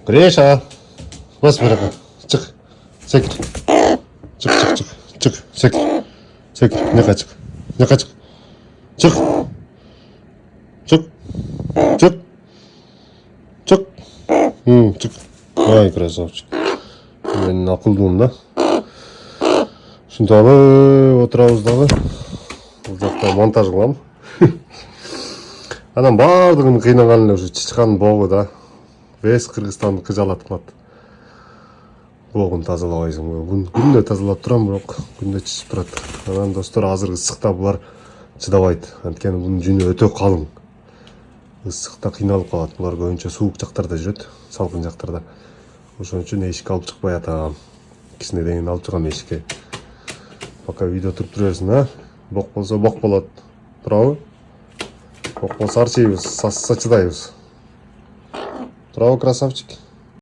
Гриша, бас бeraqa. Chiq. Sekir. Chiq. Sekir. Yo'qa chiq. Chiq. Chiq. Chiq. Ай, красавчик. Мен акылдуум да. Ушунталы отурабыз дагы. Бул жакта монтаж кылам. Анан баардыгын кыйнаган эле ушу чычкан богу да. Вес Кыргызстандыкы жалатмат. Богун тазалабайсың. Күндө тазалап турам, бирок күндө чычып турат. Анан достор азыр ысыкта булар чыдабайт. Анткени бунун жүнү өтө калың. Ысыкта кыйналып калат. Булар көбүнчө суук жактарда жүрөт, салкын жактарда. Ошон үчүн эшикке алып чыкпай атам. Кичине деген алып чыгам эшикке. Пока видео туруп тура берсин, а? Бок болсо бок болот. Турабы? Бок болсо арчыйбыз, сачыдайбыз. Турабы, красавчик?